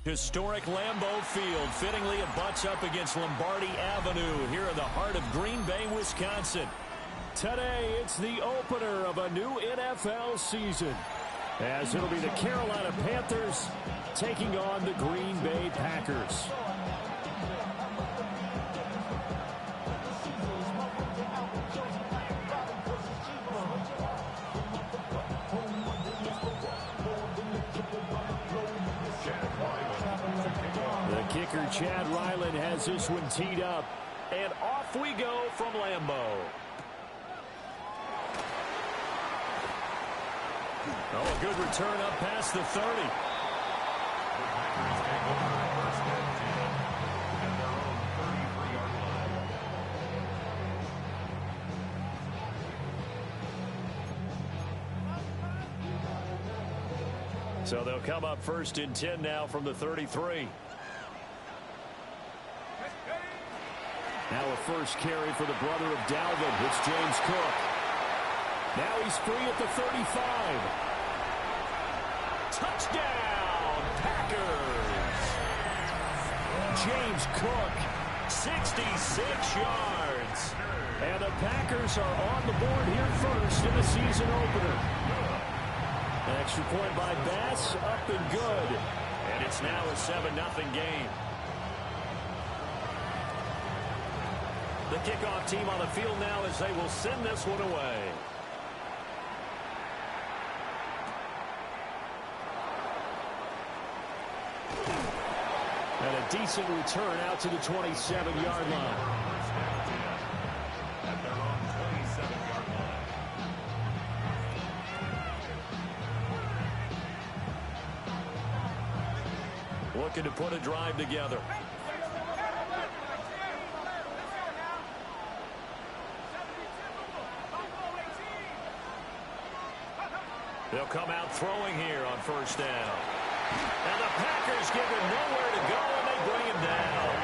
Historic Lambeau Field fittingly abuts up against Lombardi Avenue here in the heart of Green Bay, Wisconsin. Today, it's the opener of a new NFL season, as it'll be the Carolina Panthers taking on the Green Bay Packers. Kicker Chad Ryland has this one teed up, and off we go from Lambeau. Oh, a good return up past the 30. So they'll come up first and 10 now from the 33. Now a first carry for the brother of Dalvin. It's James Cook. Now he's free at the 35. Touchdown, Packers! James Cook, 66 yards. And the Packers are on the board here first in the season opener. An extra point by Bass, up and good. And it's now a 7-0 game. The kickoff team on the field now as they will send this one away. And a decent return out to the 27-yard line. Looking to put a drive together. They'll come out throwing here on first down. And the Packers give him nowhere to go, and they bring him down.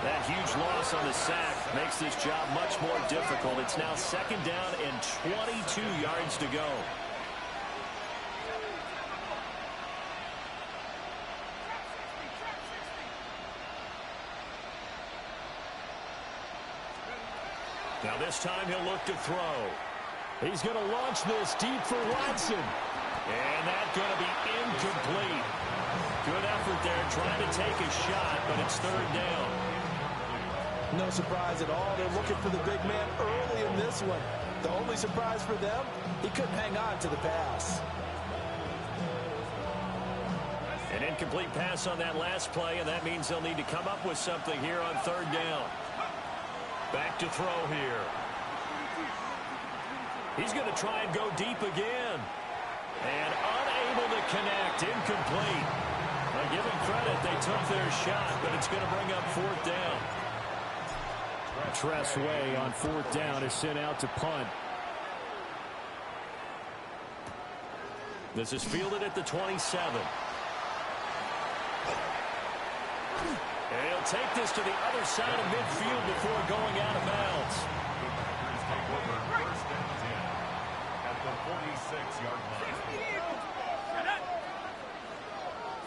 That huge loss on the sack makes this job much more difficult. It's now second down and 22 yards to go. Now this time he'll look to throw. He's going to launch this deep for Watson. And that's going to be incomplete. Good effort there trying to take a shot, but it's third down. No surprise at all. They're looking for the big man early in this one. The only surprise for them, he couldn't hang on to the pass. An incomplete pass on that last play, and that means they'll need to come up with something here on third down. Back to throw here. He's going to try and go deep again. And unable to connect. Incomplete. I give him credit. They took their shot, but it's going to bring up fourth down. Tress Way on fourth down is sent out to punt. This is fielded at the 27. And he'll take this to the other side of midfield before going out of bounds. At the 46-yard line. 60 Eagles.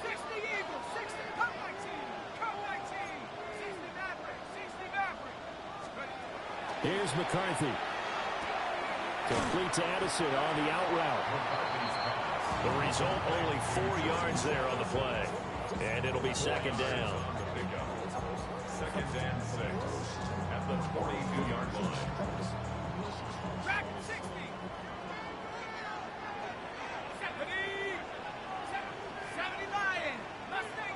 60 Eagles. 60 Cowboy team. Cowboy team. 60 Mavericks. 60 Mavericks. Here's McCarthy. Complete to Addison on the out route. The result, only 4 yards there on the play. And it'll be second down. Second and 6 at the 42-yard line. Track 60. 70 Lion. Mustang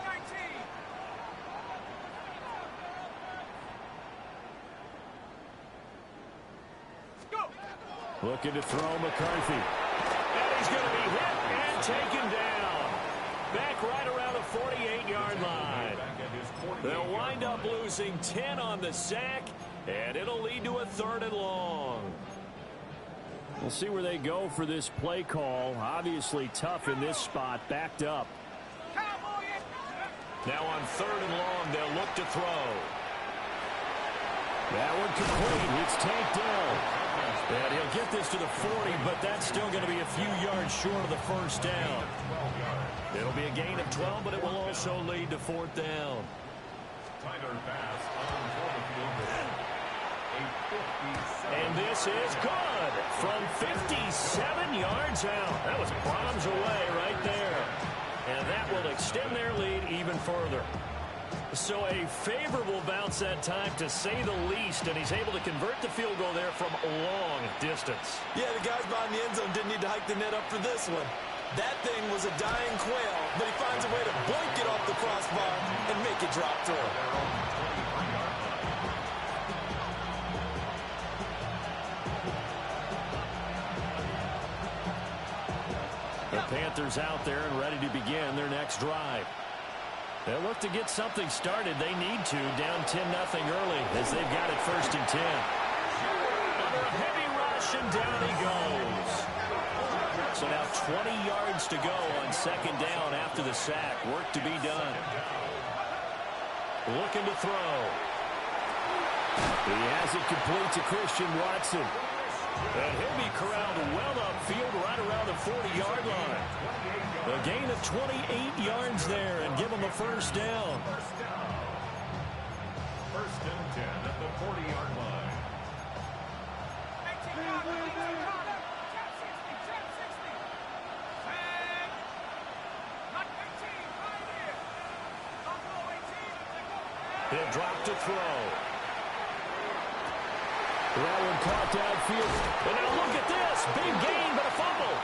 19. Go. Looking to throw McCarthy. And he's going to be hit and taken down. Back right around the 48-yard line. They'll wind up losing 10 on the sack, and it'll lead to a third and long. We'll see where they go for this play call. Obviously tough in this spot, backed up. Now on third and long, they'll look to throw. That one complete. It's tanked down. And he'll get this to the 40, but that's still going to be a few yards short of the first down. It'll be a gain of 12, but it will also lead to fourth down. And this is good from 57 yards out. That was bombs away right there. And that will extend their lead even further. So a favorable bounce that time, to say the least, and he's able to convert the field goal there from a long distance. Yeah, the guys behind the end zone didn't need to hike the net up for this one. That thing was a dying quail, but he finds a way to boink it off the crossbar and make it drop through. The Panthers out there and ready to begin their next drive. They'll look to get something started. They need to, down 10-0 early as they've got it 1st and 10. Under a heavy rush, and down he goes. So now 20 yards to go on 2nd down after the sack. Work to be done. Looking to throw. He has it complete to Christian Watson. And he'll be corralled well upfield right around the 40-yard line. A gain of 28 yards there and give him a 1st down. 1st and 10 at the 40-yard line. 18 yard, 18 yard, jump 60. And not 18, right here. Don't go 18, they go. He'll drop to throw. That one caught downfield. And now look at this. Big gain, but a fumble.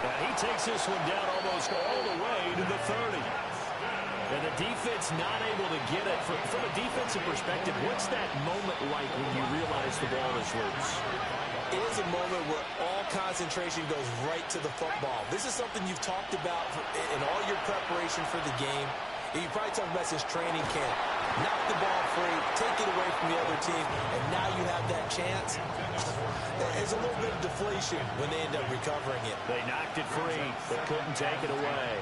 And he takes this one down almost all the way to the 30. And the defense not able to get it. From a defensive perspective, what's that moment like when you realize the ball is loose? It is a moment where all concentration goes right to the football. This is something you've talked about in all your preparation for the game. And you probably talked about since training camp. Knock the ball free, take it away from the other team, and now you have that chance. There's a little bit of deflation when they end up recovering it. They knocked it free, but couldn't take it away.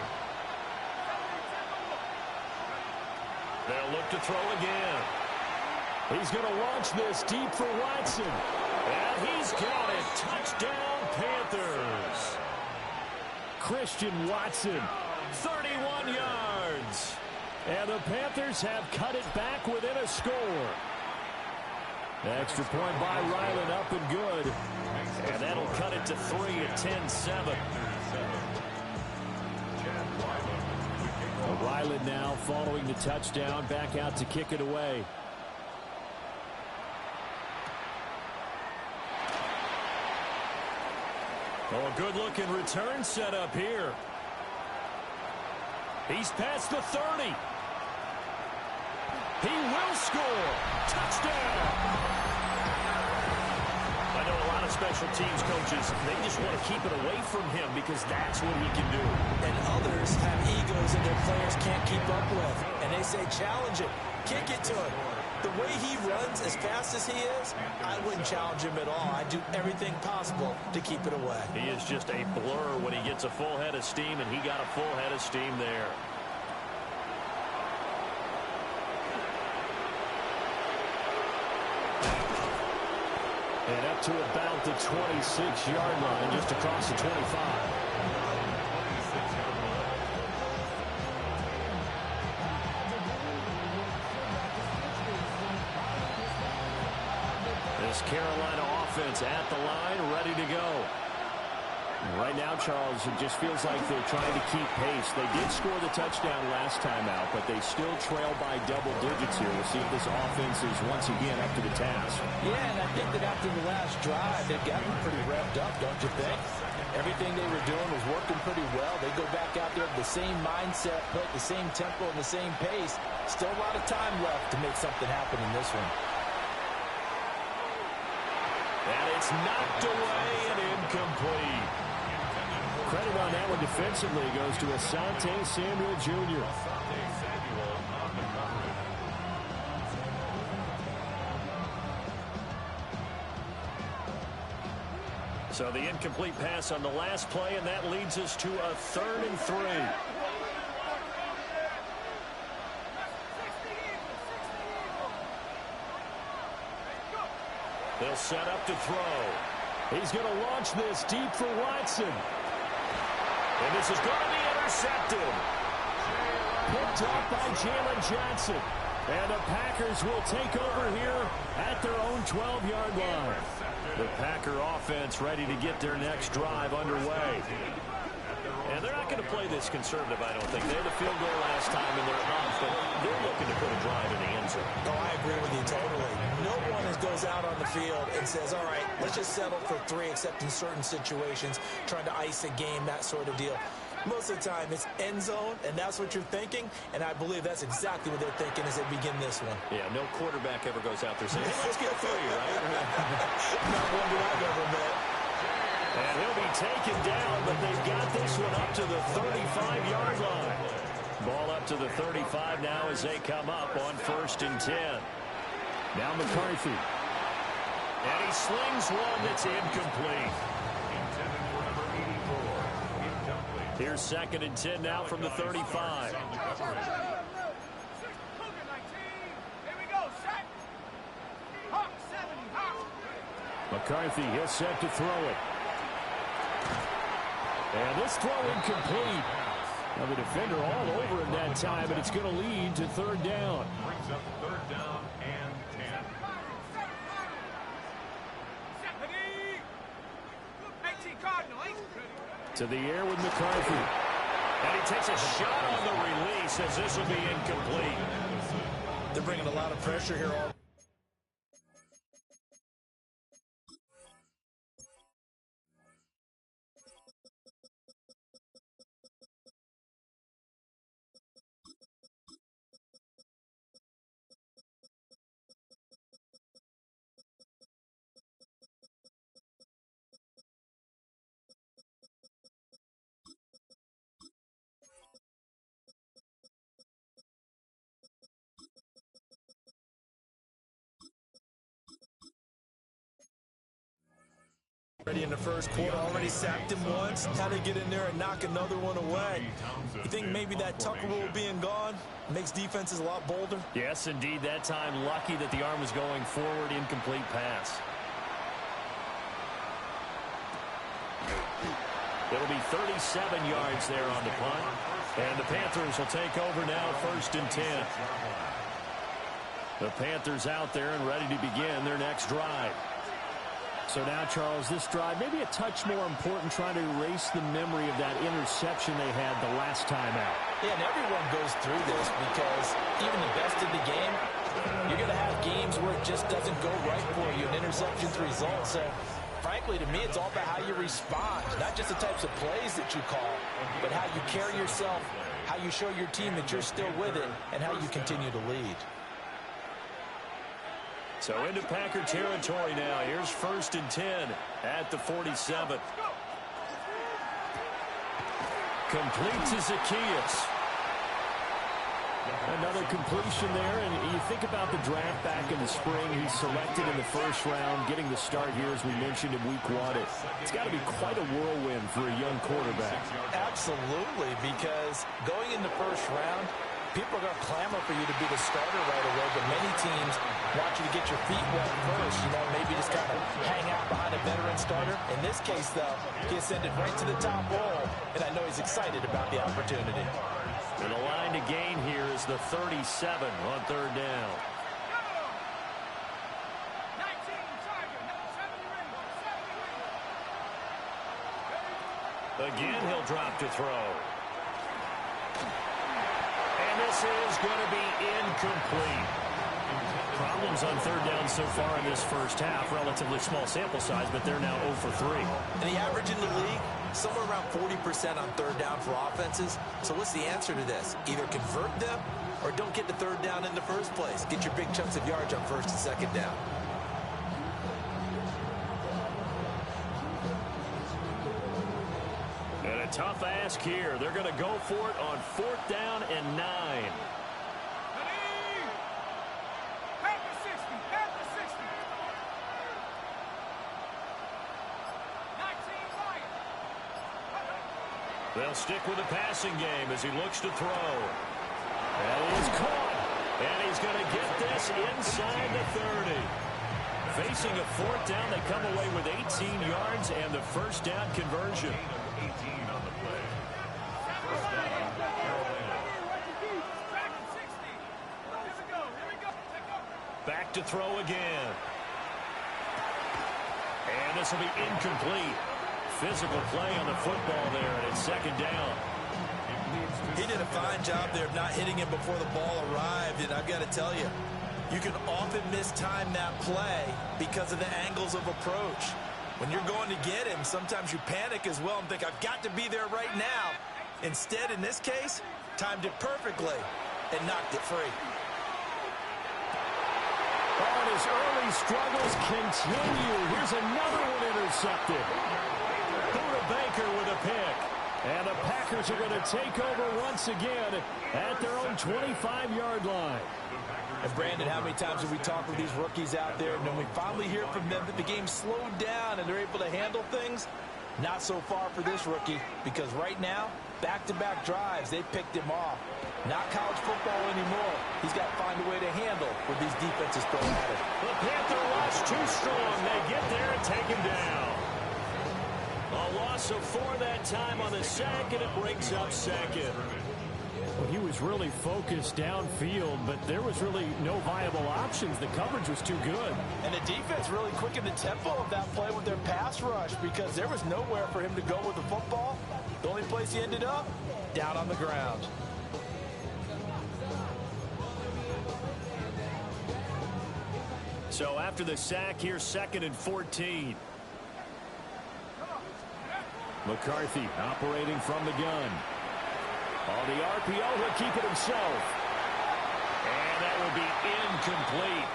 They'll look to throw again. He's going to launch this deep for Watson. And he's got it. Touchdown, Panthers. Christian Watson, 31 yards. And the Panthers have cut it back within a score. Extra point by Ryland, up and good. And that'll cut it to 3 at 10-7. Ryland now following the touchdown, back out to kick it away. Oh, a good-looking return set up here. He's past the 30. He will score. Touchdown. I know a lot of special teams coaches, they just want to keep it away from him because that's what he can do. And others have egos that their players can't keep up with. And they say, challenge it. Kick it to him. The way he runs as fast as he is, I wouldn't challenge him at all. I'd do everything possible to keep it away. He is just a blur when he gets a full head of steam, and he got a full head of steam there. And up to about the 26-yard line, just across the 25. This Carolina offense at the line, ready to go. Right now, Charles, it just feels like they're trying to keep pace. They did score the touchdown last time out, but they still trail by double digits here. We'll see if this offense is once again up to the task. Yeah, and I think that after the last drive, they've gotten pretty revved up, don't you think? Everything they were doing was working pretty well. They go back out there with the same mindset, put the same tempo and the same pace. Still a lot of time left to make something happen in this one. And it's knocked away and incomplete. Credit on that one defensively goes to Asante Samuel Jr. So the incomplete pass on the last play, and that leads us to a 3rd and 3. They'll set up to throw. He's going to launch this deep for Watson. And this is going to be intercepted. Picked up by Jalen Johnson. And the Packers will take over here at their own 12-yard line. The Packer offense ready to get their next drive underway. And they're not going to play this conservative, I don't think. They had a field goal last time, and they're up, but they're looking to put a drive in the end zone. Oh, I agree with you totally. No one goes out on the field and says, all right, let's just settle for 3, except in certain situations, trying to ice a game, that sort of deal. Most of the time, it's end zone, and that's what you're thinking, and I believe that's exactly what they're thinking as they begin this one. Yeah, no quarterback ever goes out there saying, hey, let's get 3, right? Not one that I've ever met. And he'll be taken down, but they've got this one up to the 35-yard line. Ball up to the 35 now as they come up on 1st and 10. Now McCarthy. And he slings one that's incomplete. Here's 2nd and 10 now from the 35. McCarthy, he'll set to throw it. And this throw incomplete. Now the defender all over him that time, and it's going to lead to 3rd down. Brings up 3rd down and 10. To the air with McCarthy. And he takes a shot on the release as this will be incomplete. They're bringing a lot of pressure here all. Already in the first quarter, already sacked him once. How to get in there and knock another one away. You think maybe that Tucker rule being gone makes defenses a lot bolder? Yes, indeed. That time, lucky that the arm was going forward. Incomplete pass. It'll be 37 yards there on the punt. And the Panthers will take over now, 1st and 10. The Panthers out there and ready to begin their next drive. So now, Charles, this drive maybe a touch more important, trying to erase the memory of that interception they had the last time out. Yeah, and everyone goes through this because even the best in the game, you're going to have games where it just doesn't go right for you, and interceptions result. So, frankly, to me, it's all about how you respond, not just the types of plays that you call, but how you carry yourself, how you show your team that you're still with it, and how you continue to lead. So into Packer territory now. Here's 1st and 10 at the 47. Complete to Zacchaeus. Another completion there, and you think about the draft back in the spring. He's selected in the 1st round, getting the start here, as we mentioned, in week 1. It's got to be quite a whirlwind for a young quarterback. Absolutely, because going in the 1st round, people are going to clamor for you to be the starter right away, but many teams want you to get your feet wet first, maybe just kind of hang out behind a veteran starter. In this case, though, he ascended right to the top roll, and I know he's excited about the opportunity. And the line to gain here is the 37 on 3rd down. Again, he'll drop to throw. And this is going to be incomplete. Problems on 3rd down so far in this 1st half. Relatively small sample size, but they're now 0 for 3. And the average in the league, somewhere around 40% on 3rd down for offenses. So what's the answer to this? Either convert them or don't get the 3rd down in the first place. Get your big chunks of yards on 1st and 2nd down. And a tough ask here. They're going to go for it on 4th down and 9. They'll stick with the passing game as he looks to throw. And he's caught. And he's going to get this inside the 30. Facing a 4th down, they come away with 18 yards and the 1st down conversion. 18 on the play. 1st down. Back to throw again. And this will be incomplete. Physical play on the football there, and it's second down. He did a fine job there of not hitting him before the ball arrived, and I've got to tell you, you can often mistime that play because of the angles of approach. When you're going to get him, sometimes you panic as well and think, I've got to be there right now. Instead, in this case, timed it perfectly and knocked it free. And his early struggles continue. Here's another one intercepted. Buda Baker with a pick. And the Packers are going to take over once again at their own 25-yard line. And Brandon, how many times have we talked with these rookies out there, and then we finally hear from them that the game slowed down and they're able to handle things? Not so far for this rookie, because right now, back-to-back drives, they picked him off. Not college football anymore. He's got to find a way to handle with these defenses thrown at him. The Panther rush too strong. They get there and take him down. A loss of 4 that time on the sack, and it brings up second. Well, he was really focused downfield, but there was really no viable options. The coverage was too good. And the defense really quickened the tempo of that play with their pass rush because there was nowhere for him to go with the football. The only place he ended up, down on the ground. So after the sack, here's 2nd and 14. McCarthy operating from the gun. On the RPO, he'll keep it himself. And that will be incomplete.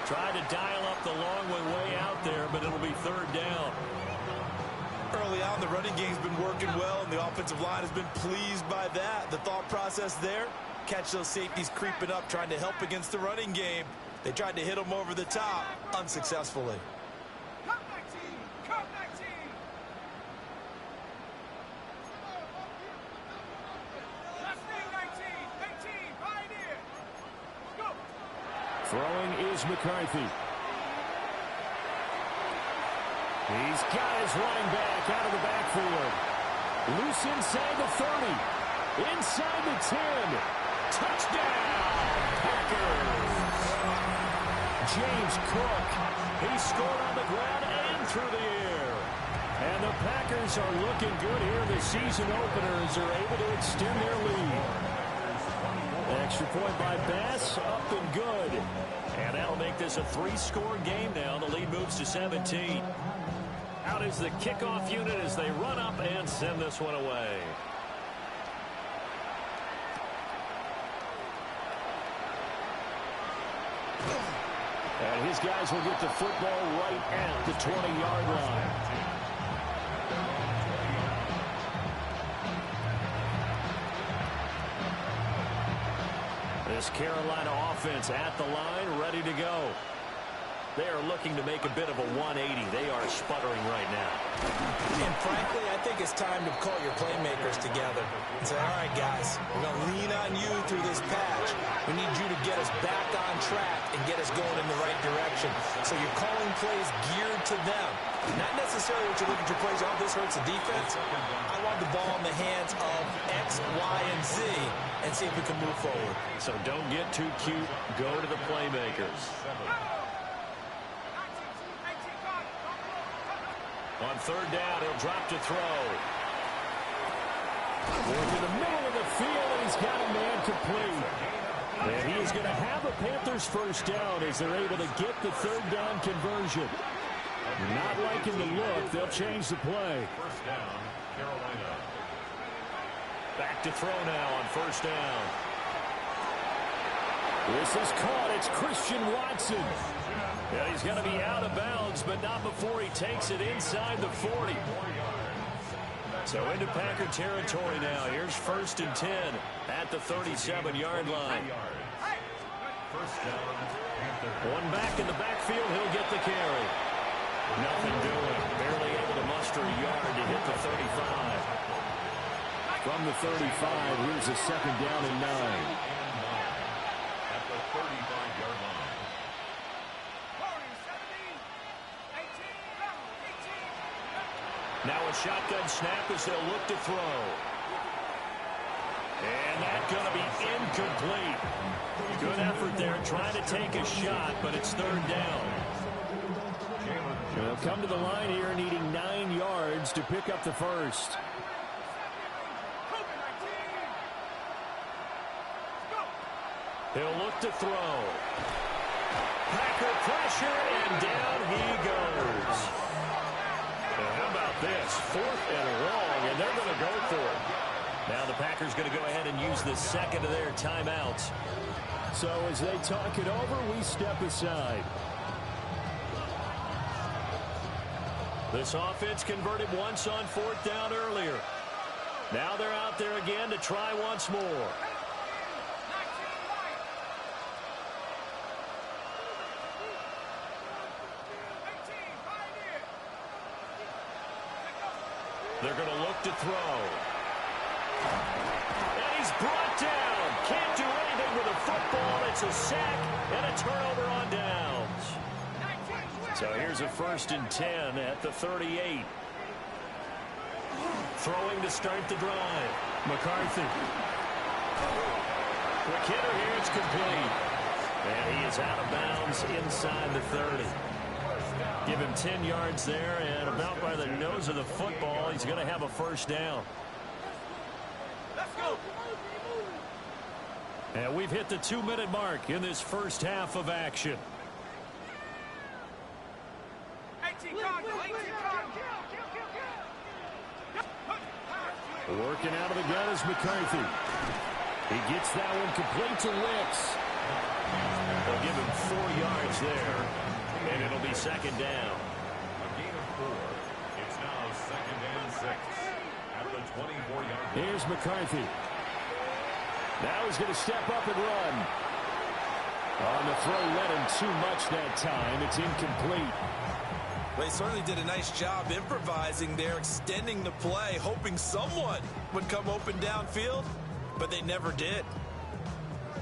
Tried to dial up the long one way out there, but it'll be 3rd down. Early on, the running game's been working well, and the offensive line has been pleased by that. The thought process there, catch those safeties creeping up, trying to help against the running game. They tried to hit them over the top, unsuccessfully. Cut 19! Cut 19! Left wing 19! 18! Right here! Go! Throwing is McCarthy. He's got his running back out of the backfield. Loose inside the 30. Inside the 10. Touchdown, Packers! James Cook, he scored on the ground and through the air. And the Packers are looking good here in the season opener as they're able to extend their lead. Extra point by Bass, up and good. And that'll make this a 3-score game now. The lead moves to 17. Out is the kickoff unit as they run up and send this one away. And his guys will get the football right at the 20-yard line. This Carolina offense at the line, ready to go. They are looking to make a bit of a 180. They are sputtering right now. And frankly, I think it's time to call your playmakers together and say, all right, guys, we're going to lean on you through this patch. We need you to get us back on track and get us going in the right direction. So you're calling plays geared to them. Not necessarily what you're looking to plays, oh, this hurts the defense. I want the ball in the hands of X, Y, and Z and see if we can move forward. So don't get too cute. Go to the playmakers. On 3rd down, he'll drop to throw. Going to the middle of the field, and he's got a man complete. And he is going to have the Panthers first down as they're able to get the 3rd down conversion. Not liking the look. They'll change the play. 1st down, Carolina. Back to throw now on 1st down. This is caught. It's Christian Watson. Yeah, he's going to be out of bounds, but not before he takes it inside the 40. So into Packer territory now. Here's 1st and 10 at the 37-yard line. 1st down, Panthers. One back in the backfield. He'll get the carry. Nothing doing. Barely able to muster a yard to hit the 35. From the 35, here's a 2nd down and 9. At the 35-yard line. 40, 17, 18. Now a shotgun snap as they'll look to throw. And that's going to be incomplete. Good effort out there trying to take a shot, but it's third down. They'll come to the line here needing 9 yards to pick up the first. He'll look to throw. Packer pressure, and down he goes. And how about this? 4th and long, and they're going to go for it. Now the Packers going to go ahead and use the second of their timeouts. So as they talk it over, we step aside. This offense converted once on 4th down earlier. Now they're out there again to try once more. They're going to look to throw. And he's brought down. Can't do anything with a football. It's a sack and a turnover on downs. So here's a 1st and 10 at the 38. Throwing to start the drive. McCarthy. Quick hitter here. It's complete. And he is out of bounds inside the 30. Give him 10 yards there, and about by the nose of the football, he's going to have a first down. Let's go. And we've hit the 2-minute mark in this first half of action. 18 cards, 18 cards. Working out of the gun is McCarthy. He gets that one complete to Wicks. They'll give him 4 yards there, and it'll be second down. A gain of 4. It's now 2nd and 6 at the 24-yard line. Here's McCarthy. Now he's going to step up and run. On the throw, let him too much that time. It's incomplete. Well, he certainly did a nice job improvising there, extending the play, hoping someone would come open downfield, but they never did.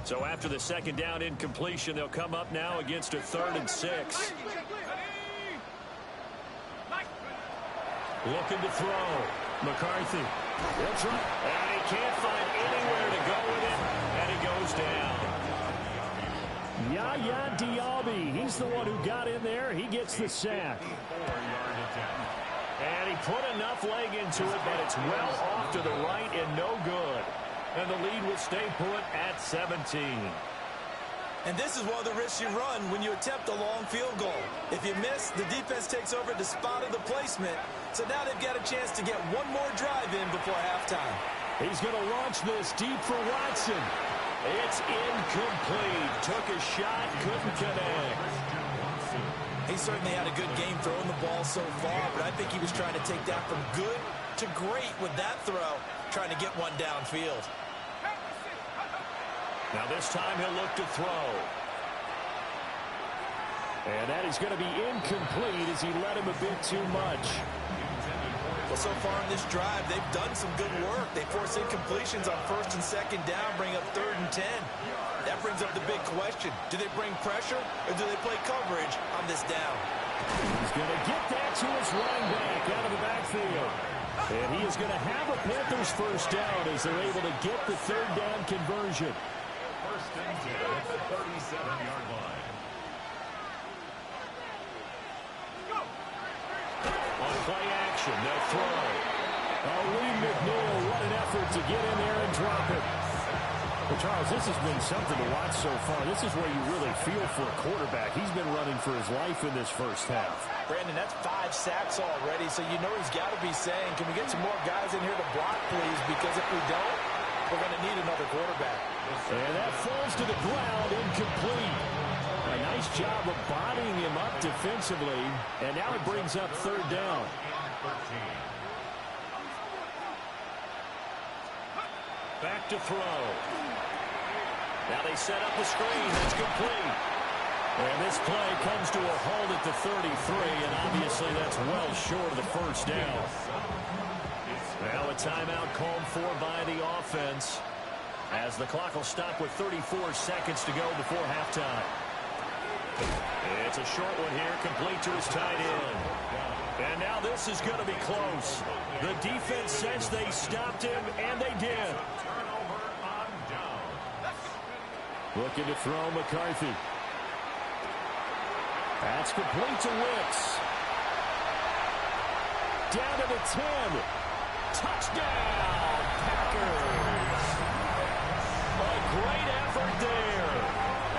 So after the second down incompletion, they'll come up now against a 3rd and 6. Looking to throw. McCarthy. He'll try. And he can't find anywhere to go with it, and he goes down. Yaya Diaby. He's the one who got in there. He gets the sack. 4-yard attempt. And he put enough leg into it, but it's well off to the right and no good. And the lead will stay put at 17. And this is one of the risks you run when you attempt a long field goal. If you miss, the defense takes over the spot of the placement. So now they've got a chance to get one more drive in before halftime. He's going to launch this deep for Watson. It's incomplete. Took a shot, couldn't connect. He certainly had a good game throwing the ball so far, but I think he was trying to take that from good to great with that throw, trying to get one downfield. Now this time he'll look to throw. And that is going to be incomplete as he let him a bit too much. Well, so far in this drive, they've done some good work. They force incompletions on 1st and 2nd down, bring up 3rd and 10. That brings up the big question. Do they bring pressure or do they play coverage on this down? He's going to get that to his running back out of the backfield. And he is going to have a Panthers first down as they're able to get the 3rd down conversion. 1st and 10 at the 37-yard line. On play action, they'll throw. Oh, Lee McNeil, what an effort to get in there and drop it. Well, Charles, this has been something to watch so far. This is where you really feel for a quarterback. He's been running for his life in this first half. Brandon, that's 5 sacks already, so you know he's got to be saying, can we get some more guys in here to block, please? Because if we don't, we're going to need another quarterback. And that falls to the ground, incomplete. A nice job of bodying him up defensively, and now it brings up 3rd down. Back to throw. Now they set up the screen. That's complete. And this play comes to a halt at the 33, and obviously that's well short of the first down. Now a timeout called for by the offense as the clock will stop with 34 seconds to go before halftime. It's a short one here, complete to his tight end. And now this is going to be close. The defense says they stopped him, and they did. Looking to throw McCarthy. That's complete to Wicks. Down to the 10. Touchdown, Packers. A great effort there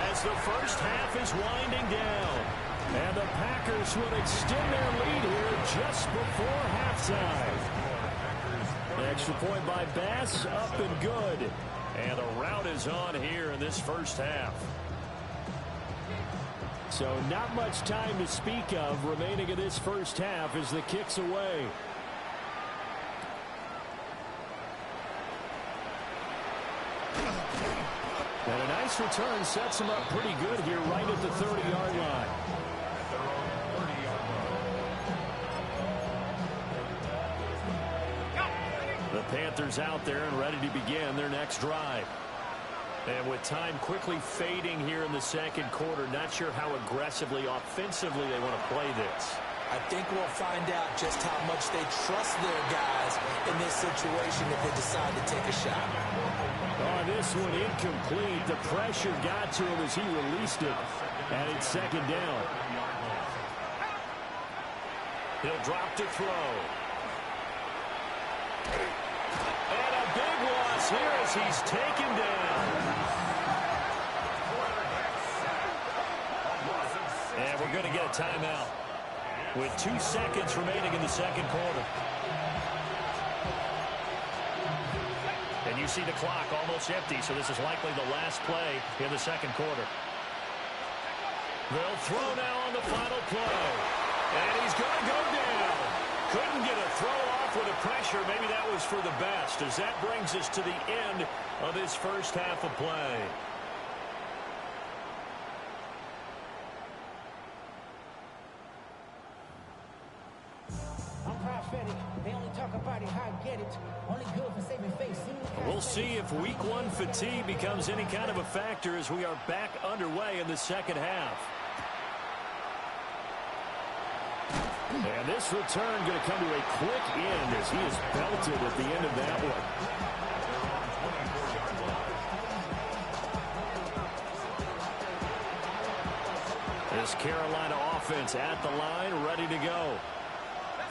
as the first half is winding down. And the Packers would extend their lead here just before halftime. Extra point by Bass, up and good. And a rout is on here in this first half. So not much time to speak of remaining in this first half as the kick's away. And a nice return sets him up pretty good here right at the 30-yard line. The Panthers out there and ready to begin their next drive. And with time quickly fading here in the second quarter, not sure how aggressively, offensively they want to play this. I think we'll find out just how much they trust their guys in this situation if they decide to take a shot. Oh, this one incomplete. The pressure got to him as he released it. And it's second down. He'll drop to throw. And a big loss here as he's taken down. And we're going to get a timeout with 2 seconds remaining in the second quarter. And you see the clock almost empty, so this is likely the last play in the second quarter. They'll throw now on the final play. And he's going to go down. Couldn't get a throw off with the pressure. Maybe that was for the best, as that brings us to the end of this first half of play. They only talk about it, how I get it. Only good for saving face. We'll see if week one fatigue becomes any kind of a factor as we are back underway in the second half. And this return going to come to a quick end as he is belted at the end of that one. This Carolina offense at the line, ready to go.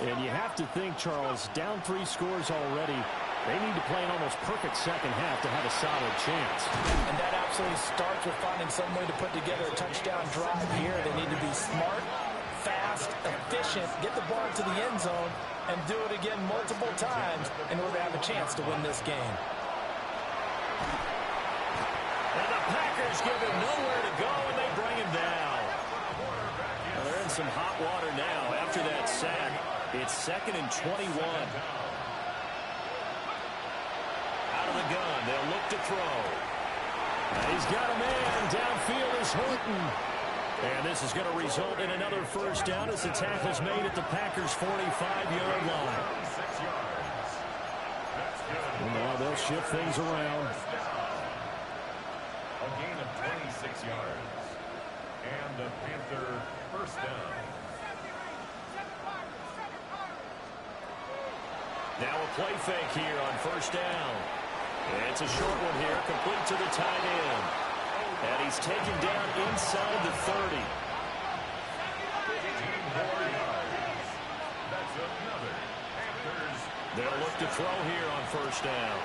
And you have to think, Charles, down 3 scores already. They need to play an almost perfect second half to have a solid chance. And that absolutely starts with finding some way to put together a touchdown drive here. They need to be smart, fast, efficient, get the ball to the end zone, and do it again multiple times in order to have a chance to win this game. And the Packers give him nowhere to go, and they bring him down. Well, they're in some hot water now after that sack. It's 2nd and 21. Out of the gun, they'll look to throw. And he's got a man. Downfield is Horton. And this is going to result in another first down as the tackle's made at the Packers' 45-yard line. And now they'll shift things around. A gain of 26 yards. And the Panther first down. Now a play fake here on first down. It's a short one here, complete to the tight end. And he's taken down inside the 30. That's another Panthers. They'll look to throw here on first down.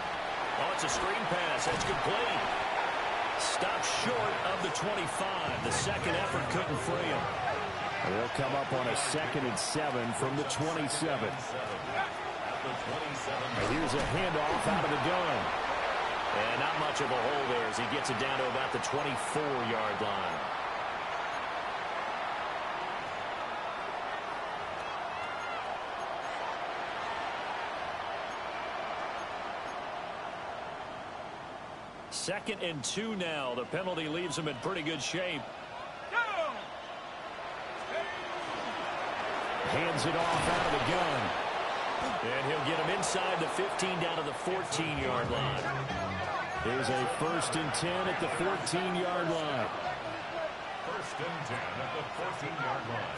Oh, it's a screen pass. That's complete. Stopped short of the 25. The second effort couldn't free him. They'll come up on a 2nd and 7 from the 27. And here's a handoff out of the gun. And not much of a hole there as he gets it down to about the 24-yard line. Second and 2 now. The penalty leaves him in pretty good shape. Hands it off out of the gun. And he'll get him inside the 15 down to the 14-yard line. Here's a 1st and 10 at the 14-yard line. 1st and 10 at the 14-yard line.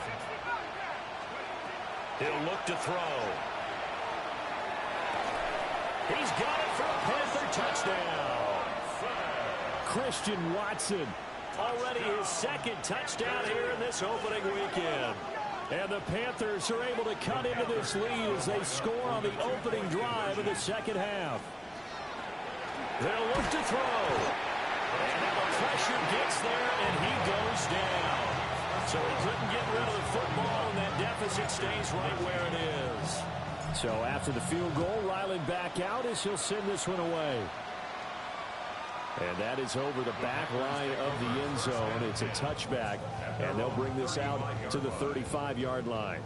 He'll look to throw. He's got it for a Panther touchdown. Christian Watson. Already his second touchdown here in this opening weekend. And the Panthers are able to cut into this lead as they score on the opening drive of the second half. They'll look to throw. And now the pressure gets there, and he goes down. So he couldn't get rid of the football, and that deficit stays right where it is. So after the field goal, Ryland back out as he'll send this one away. And that is over the back line of the end zone. It's a touchback, and they'll bring this out to the 35-yard line.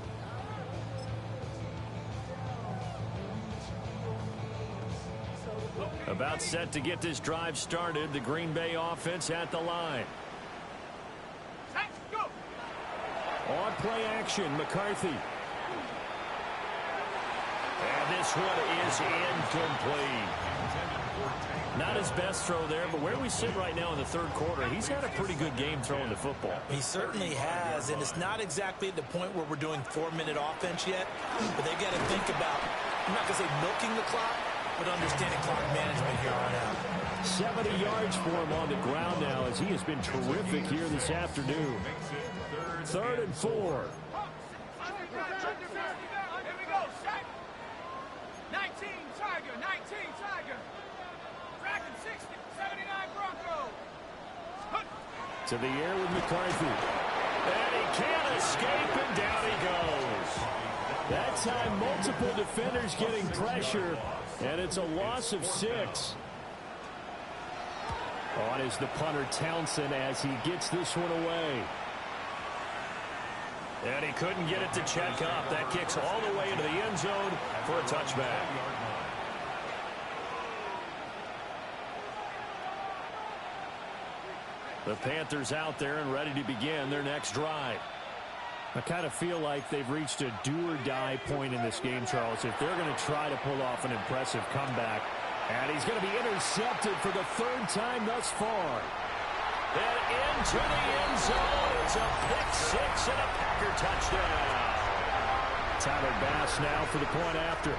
About set to get this drive started. The Green Bay offense at the line. On play action, McCarthy. And this one is incomplete. Not his best throw there, but where we sit right now in the third quarter, he's had a pretty good game throwing the football. He certainly has, and it's not exactly at the point where we're doing 4-minute offense yet, but they've got to think about, I'm not going to say milking the clock, but understanding clock management here on out. 70 yards for him on the ground now as he has been terrific here this afternoon. 3rd and 4. Here we go, set. 19 Tiger, 19 Tiger. Dragon 60, 79 Bronco. To the air with McCarthy. And he can't escape, and down he goes. That time, multiple defenders getting pressure, and it's a loss of 6. On is the punter Townsend as he gets this one away. And he couldn't get it to check up. That kicks all the way into the end zone for a touchback. The Panthers out there and ready to begin their next drive. I kind of feel like they've reached a do-or-die point in this game, Charles, if they're going to try to pull off an impressive comeback. And he's going to be intercepted for the 3rd time thus far. And into the end zone. It's a pick-6 and a Packer touchdown. Tyler Bass now for the point after.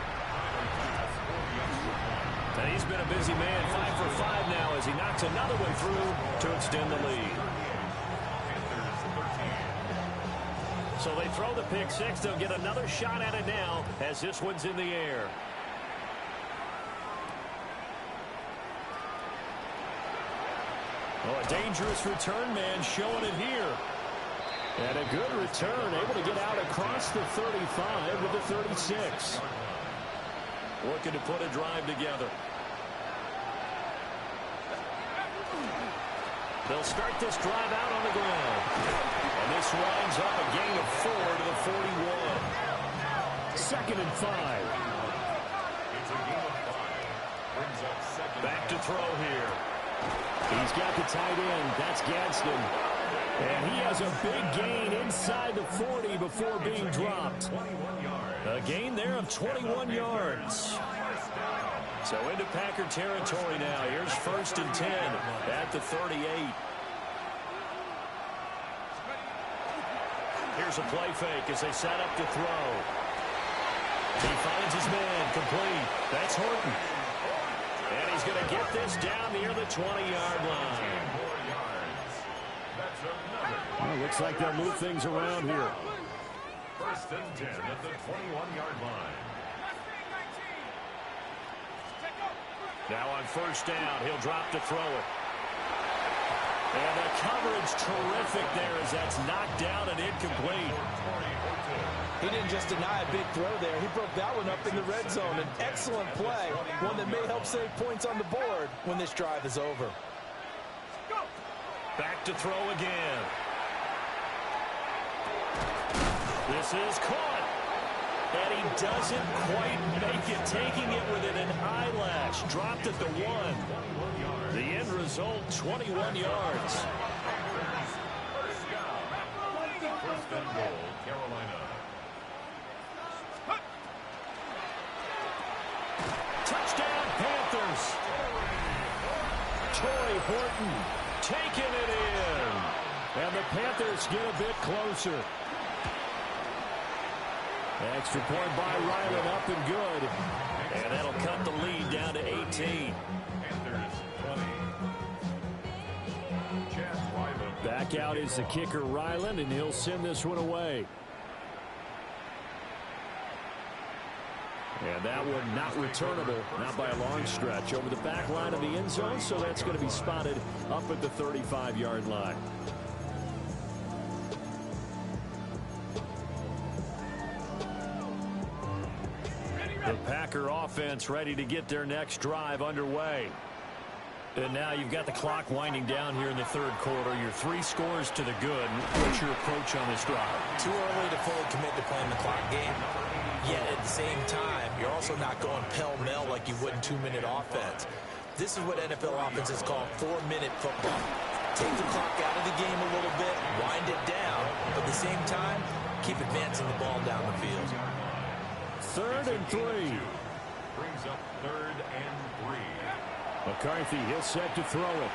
And he's been a busy man, 5 for 5 now as he knocks another one through to extend the lead. So they throw the pick-6. They'll get another shot at it now as this one's in the air. Oh, a dangerous return man showing it here. And a good return, able to get out across the 35 with the 36. Looking to put a drive together. They'll start this drive out on the ground. And this winds up a gain of 4 to the 41. 2nd and 5. It's a gain of 5. Brings up 2nd. Back to throw here. He's got the tight end. That's Gadsden. And he has a big gain inside the 40 before being dropped. A gain there of 21 yards. So into Packer territory now. Here's 1st and 10 at the 38. Here's a play fake as they set up to throw. He finds his man complete. That's Horton. And he's going to get this down near the 20-yard line. Well, looks like they'll move things around here. 1st and 10 at the 21-yard line. Now on 1st down, he'll drop to throw it. And the coverage terrific there as that's knocked down and incomplete. He didn't just deny a big throw there. He broke that one up in the red zone. An excellent play, one that may help save points on the board when this drive is over. Back to throw again. This is caught. And he doesn't quite make it, taking it within an eyelash. Dropped at the 1. The end result, 21 yards. 1st and goal, Carolina. Touchdown, Panthers. Torrey Horton taking it in. And the Panthers get a bit closer. Extra point by Ryland, up and good. And that'll cut the lead down to 18. Panthers 20. Back out is the kicker, Ryland, and he'll send this one away. And that one not returnable, not by a long stretch, over the back line of the end zone, so that's going to be spotted up at the 35-yard line. The Packer offense ready to get their next drive underway. And now you've got the clock winding down here in the third quarter. Your 3 scores to the good. What's your approach on this drive? Too early to fully commit to playing the clock game. Yet at the same time, you're also not going pell-mell like you would in 2-minute offense. This is what NFL offenses call 4-minute football. Take the clock out of the game a little bit, wind it down, but at the same time, keep advancing the ball down the field. 3rd and 3. Brings up 3rd and 3. McCarthy, he'll set to throw it.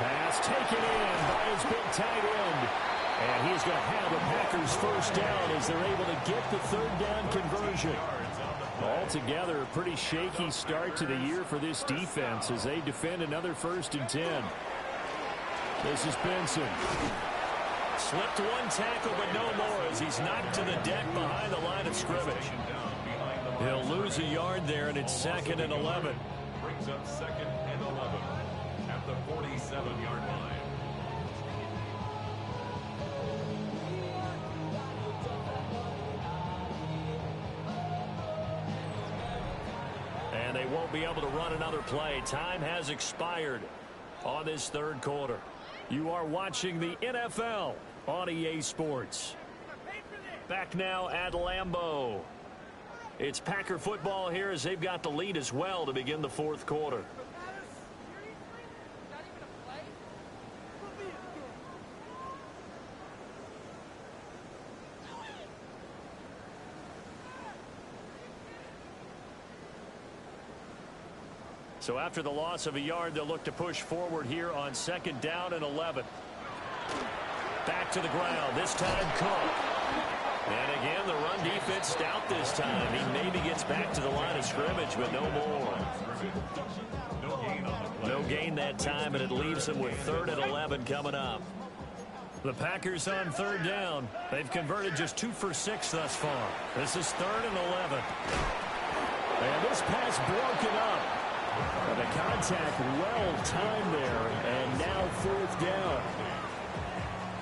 Pass taken in by his big tight end. And he's going to have the Packers first down as they're able to get the 3rd down conversion. Altogether, a pretty shaky start to the year for this defense as they defend another 1st and 10. This is Benson. Slipped one tackle, but no more as he's knocked to the deck behind the line of scrimmage. He'll lose a yard there, and it's 2nd and 11. Brings up 2nd and 11 at the 47-yard line. And they won't be able to run another play. Time has expired on this 3rd quarter. You are watching the NFL on EA Sports. Back now at Lambeau. It's Packer football here as they've got the lead as well to begin the 4th quarter. So after the loss of a yard, they'll look to push forward here on 2nd down and 11. Back to the ground, this time Cook. And again, the run defense stout this time. He maybe gets back to the line of scrimmage, but no more. No gain that time, and it leaves him with 3rd and 11 coming up. The Packers on 3rd down. They've converted just 2 for 6 thus far. This is 3rd and 11. And this pass broken up. And the contact well timed there, and now 4th down.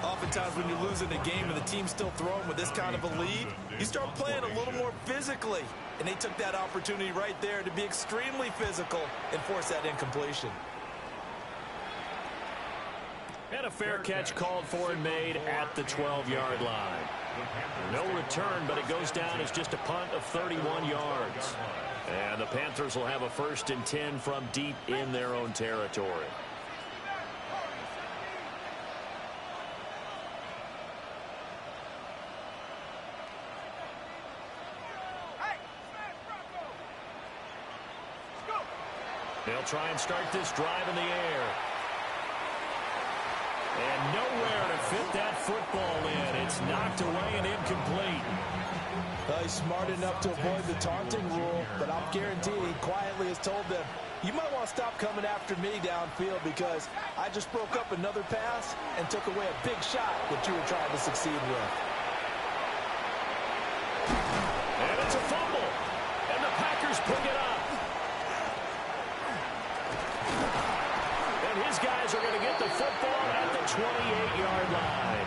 Oftentimes when you're losing a game and the team's still throwing with this kind of a lead, you start playing a little more physically. And they took that opportunity right there to be extremely physical and force that incompletion. And a fair catch called for and made at the 12-yard line. No return, but it goes down as just a punt of 31 yards. And the Panthers will have a 1st and 10 from deep in their own territory. They'll try and start this drive in the air. And nowhere to fit that football in. It's knocked away and incomplete. He's smart enough to avoid the taunting rule, but I'll guarantee he quietly has told them, you might want to stop coming after me downfield because I just broke up another pass and took away a big shot that you were trying to succeed with. And it's a fumble. And the Packers pick it up. And his guys are going to get the football at the 28-yard line.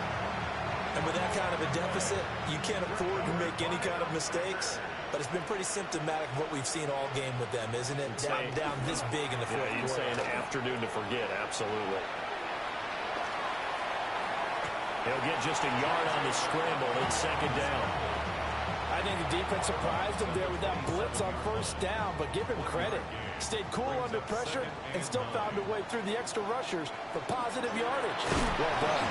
And with that kind of a deficit, you can't afford to make any kind of mistakes. But it's been pretty symptomatic of what we've seen all game with them, isn't it? Down this big in the 4th quarter. You'd say an afternoon to forget, absolutely. They'll get just a yard on the scramble in 2nd down. I think the defense surprised him there with that blitz on 1st down, but give him credit. Stayed cool under pressure and still found a way through the extra rushers for positive yardage. Well done.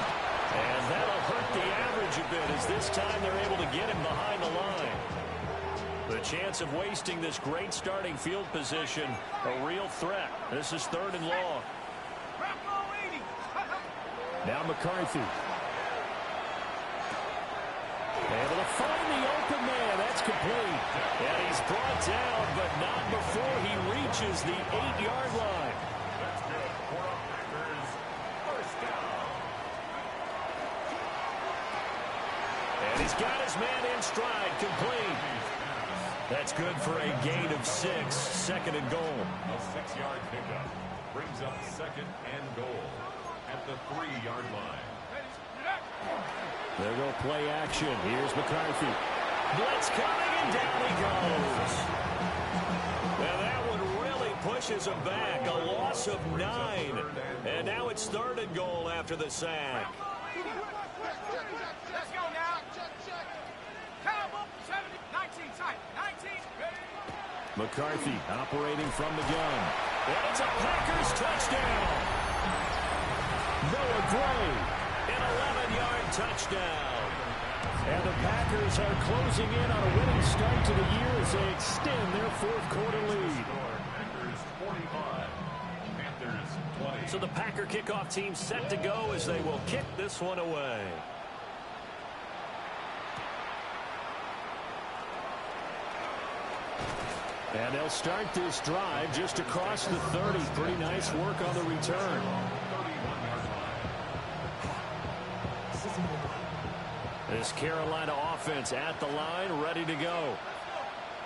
And that'll hurt the average a bit as this time they're able to get him behind the line. The chance of wasting this great starting field position, a real threat. This is 3rd and long. Now McCarthy. Able to find the open man. That's complete. And he's brought down, but not before he reaches the 8-yard line. That's good for a Packers first down. He's got his man in stride, complete. That's good for a gain of 6, 2nd and goal. A 6-yard pickup brings up 2nd and goal at the 3-yard line. There go play action. Here's McCarthy. Blitz coming, and down he goes. Well, that one really pushes him back. A loss of 9. And now it's 3rd and goal after the sack. Let's go now. Cowboy, 70, 19 tight. 19. McCarthy operating from the gun. And it's a Packers touchdown. Noah Gray, an 11-yard touchdown. And the Packers are closing in on a winning start to the year as they extend their 4th quarter lead. Packers 45, Panthers 20. So the Packer kickoff team set to go as they will kick this one away. And they'll start this drive just across the 30. Pretty nice work on the return. This Carolina offense at the line, ready to go.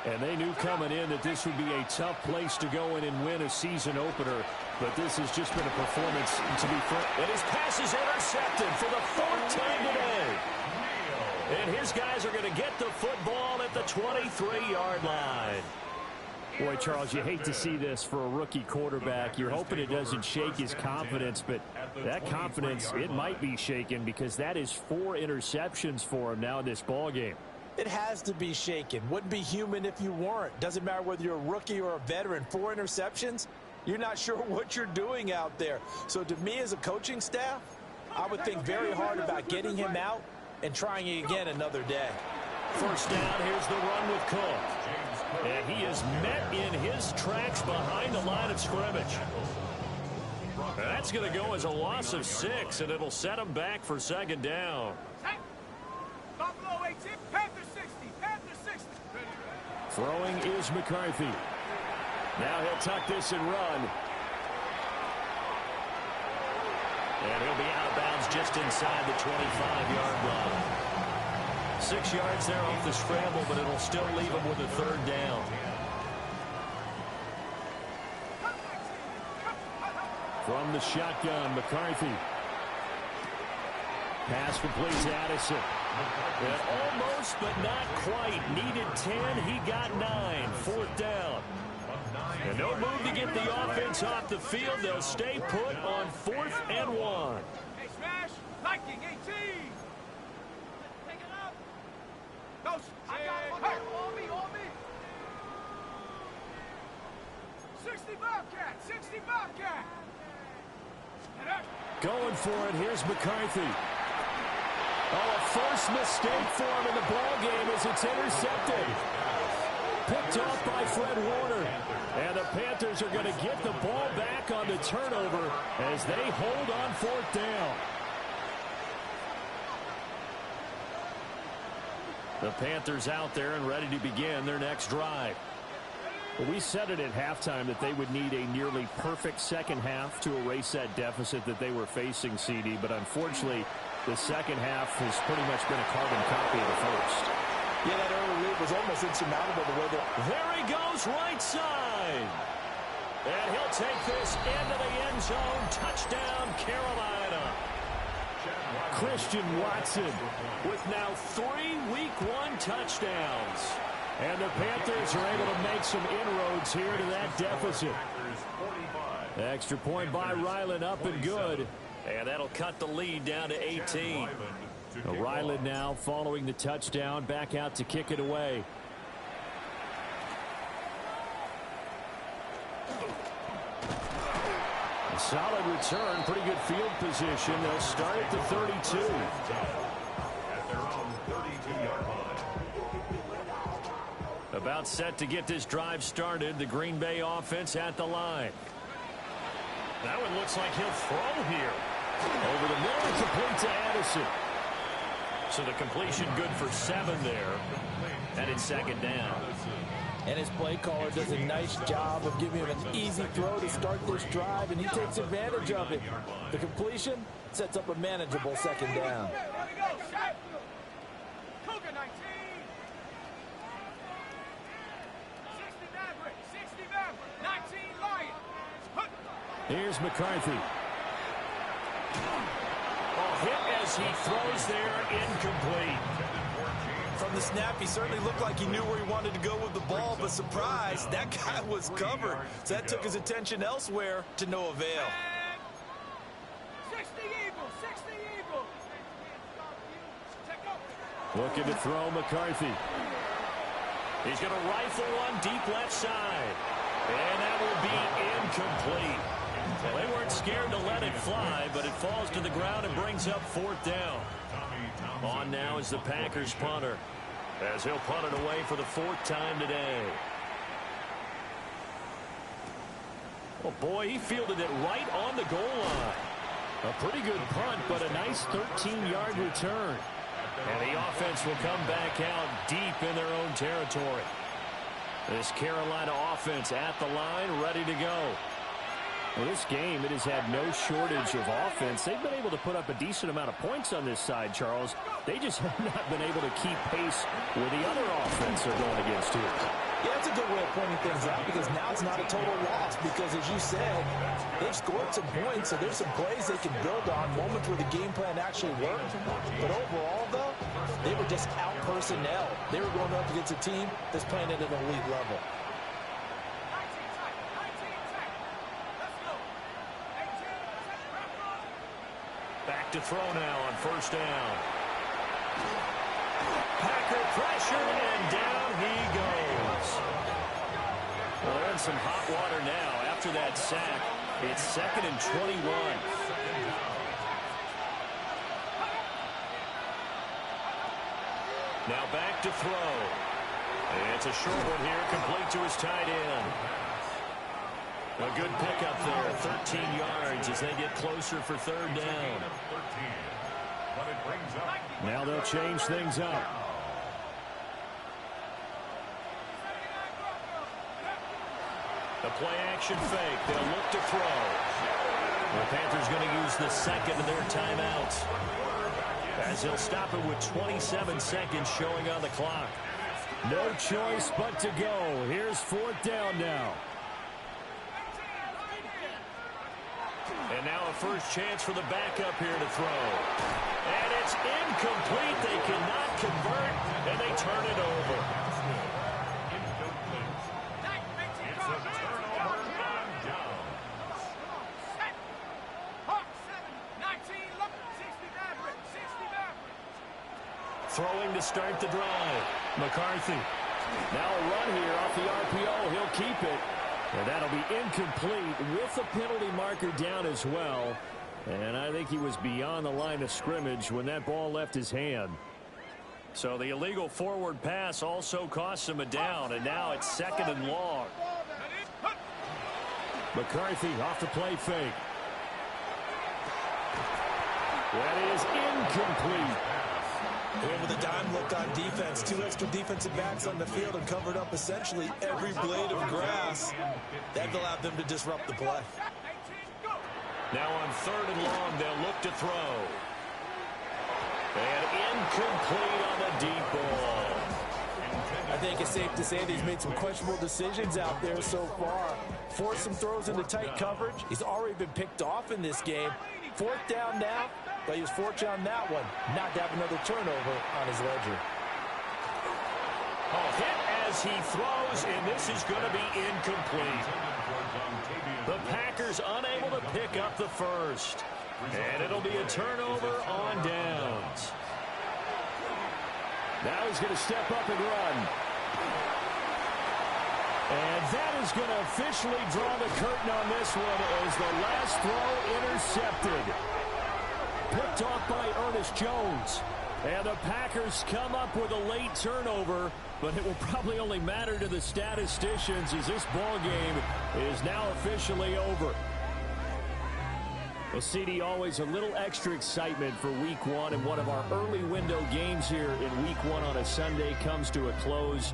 And they knew coming in that this would be a tough place to go in and win a season opener. But this has just been a performance to be fair. And his pass is intercepted for the 4th time today. And his guys are going to get the football at the 23-yard line. Boy, Charles, you hate to see this for a rookie quarterback. You're hoping it doesn't shake his confidence, but that confidence, it might be shaken because that is 4 interceptions for him now in this ballgame. It has to be shaken. Wouldn't be human if you weren't. Doesn't matter whether you're a rookie or a veteran. 4 interceptions, you're not sure what you're doing out there. So to me as a coaching staff, I would think very hard about getting him out and trying it again another day. First down, here's the run with Cook. And he is met in his tracks behind the line of scrimmage. That's going to go as a loss of 6, and it'll set him back for 2nd down. Buffalo 18, Panther 60, Panther 60. Throwing is McCarthy. Now he'll tuck this and run. And he'll be out of bounds just inside the 25-yard line. 6 yards there off the scramble, but it'll still leave him with a 3rd down. From the shotgun, McCarthy. Pass complete to Addison. And almost, but not quite. Needed 10. He got 9. 4th down. And no move to get the offense off the field. They'll stay put on 4th and 1. Hey, smash, liking 18. Take it up. No, I got it. Hey, on me, on me. 60 Bobcat, 60 Bobcat. Going for it. Here's McCarthy. Oh, a first mistake for him in the ballgame as it's intercepted. Picked off by Fred Warner. And the Panthers are going to get the ball back on the turnover as they hold on 4th down. The Panthers out there and ready to begin their next drive. Well, we said it at halftime that they would need a nearly perfect second half to erase that deficit that they were facing, CD. But unfortunately, the second half has pretty much been a carbon copy of the first. Yeah, that early lead was almost insurmountable the way that... There he goes, right side. And he'll take this into the end zone. Touchdown, Carolina. Christian Watson with now 3 Week 1 touchdowns. And the Panthers are able to make some inroads here to that deficit. Extra point by Ryland, up and good. And that'll cut the lead down to 18. Ryland now following the touchdown, back out to kick it away. A solid return, pretty good field position. They'll start at the 32. At their own 32-yard line. About set to get this drive started. The Green Bay offense at the line. That one looks like he'll throw here. Over the middle and complete to Addison. So the completion good for 7 there. And it's 2nd down. And his play caller does a nice job of giving him an easy throw to start this drive, and he takes advantage of it. The completion sets up a manageable 2nd down. Cougar 19. 60 Maverick. 60 Maverick. 19 Lion. Here's McCarthy. Hit as he throws there, incomplete. From the snap, he certainly looked like he knew where he wanted to go with the ball, but surprise, that guy was covered. So that took his attention elsewhere to no avail. 60 Eagles. 60 Eagles. Check out. Looking to throw McCarthy. He's going to rifle one deep left side. And that will be incomplete. Well, they weren't scared to let it fly, but it falls to the ground and brings up 4th down. On now is the Packers punter, as he'll punt it away for the 4th time today. Oh, boy, he fielded it right on the goal line. A pretty good punt, but a nice 13-yard return. And the offense will come back out deep in their own territory. This Carolina offense at the line, ready to go. Well, this game, it has had no shortage of offense. They've been able to put up a decent amount of points on this side, Charles. They just have not been able to keep pace with the other offense they're going against here. Yeah, that's a good way of pointing things out, because now it's not a total loss, because as you said, they've scored some points, so there's some plays they can build on, moments where the game plan actually worked. But overall, though, they were just out personnel. They were going up against a team that's playing at an elite level. Back to throw now on 1st down. Packer pressure, and down he goes. Well, they're in some hot water now after that sack. It's 2nd and 21. Now back to throw. And it's a short one here, complete to his tight end. A good pickup there, 13 yards as they get closer for 3rd down. Now they'll change things up. The play-action fake. They'll look to throw. The Panthers going to use the 2nd of their timeouts, as they'll stop it with 27 seconds showing on the clock. No choice but to go. Here's 4th down now. And now a first chance for the backup here to throw. And it's incomplete. They cannot convert, and they turn it over. It's a turnover on downs. Throwing to start the drive. McCarthy. Now a run here off the RPO. He'll keep it. And that'll be incomplete with the penalty marker down as well. And I think he was beyond the line of scrimmage when that ball left his hand. So the illegal forward pass also cost him a down, and now it's 2nd and long. McCarthy off the play fake. That is incomplete. And with a dime look on defense, 2 extra defensive backs on the field and covered up essentially every blade of grass. That allowed them to disrupt the play. Now on 3rd and long, they'll look to throw. And incomplete on the deep ball. I think it's safe to say that he's made some questionable decisions out there so far. Forced some throws into tight coverage. He's already been picked off in this game. 4th down now, but he was fortunate on that one not to have another turnover on his ledger. A hit as he throws, and this is going to be incomplete. The Packers unable to pick up the first. And it'll be a turnover on downs. Now he's going to step up and run. And that is going to officially draw the curtain on this one as the last throw intercepted. Picked off by Ernest Jones. And the Packers come up with a late turnover, but it will probably only matter to the statisticians as this ball game is now officially over. Well, CD, always a little extra excitement for Week 1, and one of our early window games here in Week 1 on a Sunday comes to a close.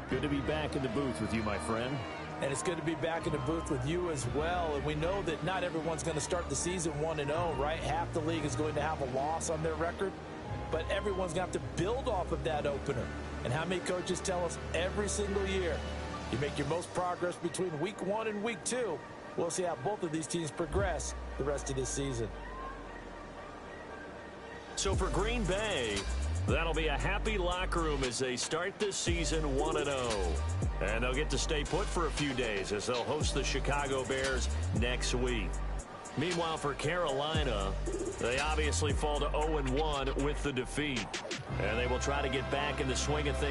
Good to be back in the booth with you, my friend. And it's good to be back in the booth with you as well. And we know that not everyone's going to start the season 1-0, right? Half the league is going to have a loss on their record. but everyone's going to have to build off of that opener. And how many coaches tell us every single year, you make your most progress between week 1 and week 2. We'll see how both of these teams progress the rest of this season. So for Green Bay, that'll be a happy locker room as they start this season 1-0. And they'll get to stay put for a few days as they'll host the Chicago Bears next week. Meanwhile, for Carolina, they obviously fall to 0-1 with the defeat. And they will try to get back in the swing of things